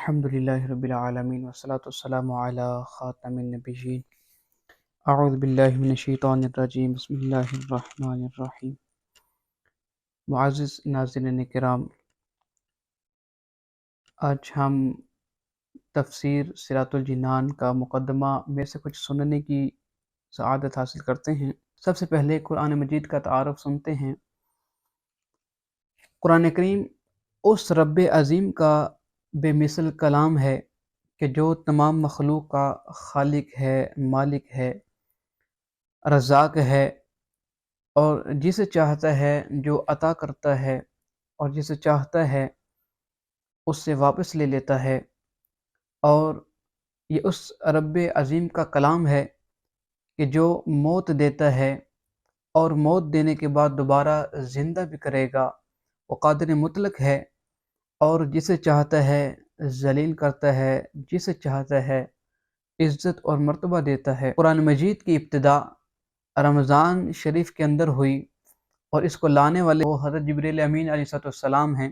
الحمدللہ رب العالمین والصلاة والسلام علی خاتم النبیین اعوذ باللہ من الشیطان الرجیم بسم اللہ الرحمن الرحیم۔ معزز ناظرین کرام، آج ہم تفسیر صراط الجنان کا مقدمہ میں سے کچھ سننے کی سعادت حاصل کرتے ہیں۔ سب سے پہلے قرآن مجید کا تعارف سنتے ہیں۔ قرآن کریم اس رب عظیم کا بے مثل کلام ہے کہ جو تمام مخلوق کا خالق ہے، مالک ہے، رزاق ہے، اور جسے چاہتا ہے جو عطا کرتا ہے اور جسے چاہتا ہے اس سے واپس لے لیتا ہے۔ اور یہ اس رب عظیم کا کلام ہے کہ جو موت دیتا ہے اور موت دینے کے بعد دوبارہ زندہ بھی کرے گا، وہ قادر مطلق ہے، اور جسے چاہتا ہے ذلیل کرتا ہے، جسے چاہتا ہے عزت اور مرتبہ دیتا ہے۔ قرآن مجید کی ابتدا رمضان شریف کے اندر ہوئی، اور اس کو لانے والے وہ حضرت جبریل امین علیہ السلام ہیں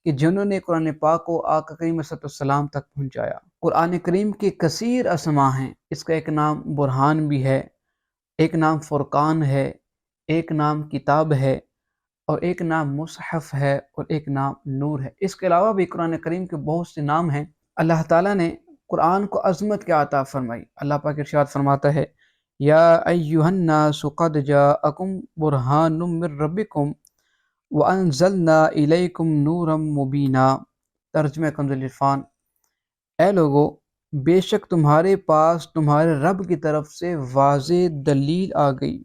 کہ جنہوں نے قرآن پاک کو آقا کریم صلی اللہ علیہ وسلم تک پہنچایا۔ قرآن کریم کے کثیر اسما ہیں۔ اس کا ایک نام برہان بھی ہے، ایک نام فرقان ہے، ایک نام کتاب ہے، اور ایک نام مصحف ہے، اور ایک نام نور ہے۔ اس کے علاوہ بھی قرآن کریم کے بہت سے نام ہیں۔ اللہ تعالیٰ نے قرآن کو عظمت کیا عطا فرمائی۔ اللہ پاک ارشاد فرماتا ہے، یا ایھا الناس قد جاءکم برہان من ربکم وانزلنا الیکم نورا مبینا۔ ترجمہ کنز العرفان۔ اے لوگو، بے شک تمہارے پاس تمہارے رب کی طرف سے واضح دلیل آ گئی،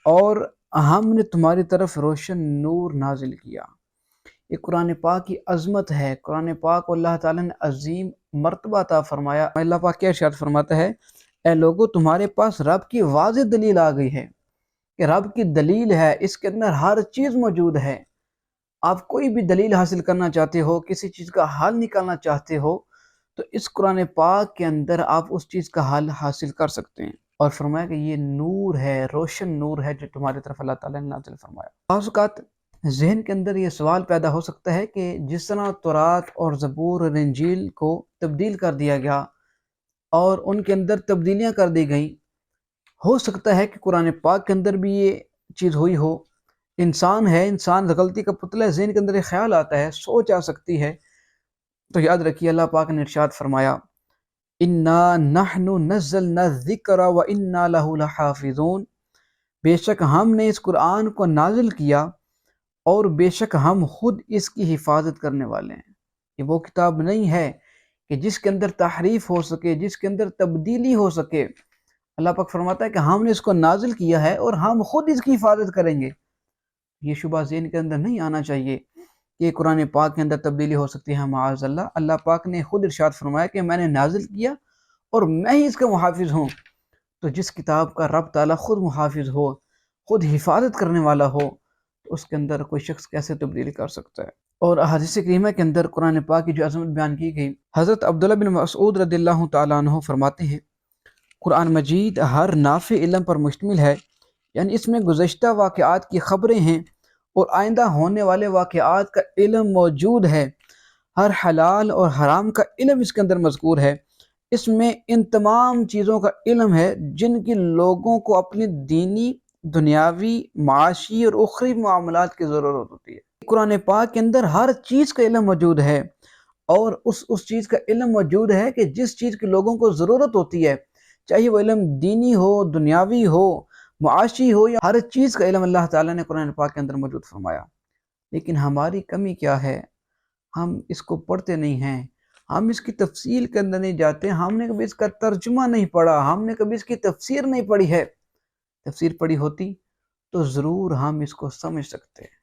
اور ہم نے تمہاری طرف روشن نور نازل کیا۔ یہ قرآن پاک کی عظمت ہے۔ قرآن پاک کو اللہ تعالیٰ نے عظیم مرتبہ عطا فرمایا۔ اللہ پاک کیا ارشاد فرماتا ہے، اے لوگو تمہارے پاس رب کی واضح دلیل آ گئی ہے، کہ رب کی دلیل ہے، اس کے اندر ہر چیز موجود ہے۔ آپ کوئی بھی دلیل حاصل کرنا چاہتے ہو، کسی چیز کا حل نکالنا چاہتے ہو، تو اس قرآن پاک کے اندر آپ اس چیز کا حل حاصل کر سکتے ہیں۔ اور فرمایا کہ یہ نور ہے، روشن نور ہے جو تمہاری طرف اللہ تعالیٰ نے نازل فرمایا۔ بعض اوقات ذہن کے اندر یہ سوال پیدا ہو سکتا ہے کہ جس طرح تورات اور زبور اور انجیل کو تبدیل کر دیا گیا اور ان کے اندر تبدیلیاں کر دی گئیں، ہو سکتا ہے کہ قرآن پاک کے اندر بھی یہ چیز ہوئی ہو۔ انسان ہے، انسان غلطی کا پتلا ہے، ذہن کے اندر ایک خیال آتا ہے، سوچ آ سکتی ہے۔ تو یاد رکھیے، اللہ پاک نے ارشاد فرمایا، انا نحن نزلنا الذکر وانا لہ لحافظون۔ بے شک ہم نے اس قرآن کو نازل کیا، اور بے شک ہم خود اس کی حفاظت کرنے والے ہیں۔ یہ وہ کتاب نہیں ہے کہ جس کے اندر تحریف ہو سکے، جس کے اندر تبدیلی ہو سکے۔ اللہ پاک فرماتا ہے کہ ہم نے اس کو نازل کیا ہے اور ہم خود اس کی حفاظت کریں گے۔ یہ شبہ ذہن کے اندر نہیں آنا چاہیے کہ قرآن پاک کے اندر تبدیلی ہو سکتی ہے، معاذ اللہ۔ اللہ پاک نے خود ارشاد فرمایا کہ میں نے نازل کیا اور میں ہی اس کا محافظ ہوں۔ تو جس کتاب کا رب تعالیٰ خود محافظ ہو، خود حفاظت کرنے والا ہو، تو اس کے اندر کوئی شخص کیسے تبدیلی کر سکتا ہے؟ اور احادیث کریمہ کے اندر قرآن پاک کی جو عظمت بیان کی گئی، حضرت عبداللہ بن مسعود رضی اللہ تعالیٰ عنہ فرماتے ہیں، قرآن مجید ہر نافع علم پر مشتمل ہے، یعنی اس میں گزشتہ واقعات کی خبریں ہیں اور آئندہ ہونے والے واقعات کا علم موجود ہے۔ ہر حلال اور حرام کا علم اس کے اندر مذکور ہے۔ اس میں ان تمام چیزوں کا علم ہے جن کی لوگوں کو اپنی دینی، دنیاوی، معاشی اور اخروی معاملات کی ضرورت ہوتی ہے۔ قرآن پاک کے اندر ہر چیز کا علم موجود ہے، اور اس چیز کا علم موجود ہے کہ جس چیز کی لوگوں کو ضرورت ہوتی ہے، چاہے وہ علم دینی ہو، دنیاوی ہو، معاشی ہو، یا ہر چیز کا علم اللہ تعالیٰ نے قرآن پاک کے اندر موجود فرمایا۔ لیکن ہماری کمی کیا ہے؟ ہم اس کو پڑھتے نہیں ہیں، ہم اس کی تفصیل کے اندر نہیں جاتے، ہم نے کبھی اس کا ترجمہ نہیں پڑھا، ہم نے کبھی اس کی تفسیر نہیں پڑھی ہے۔ تفسیر پڑھی ہوتی تو ضرور ہم اس کو سمجھ سکتے ہیں۔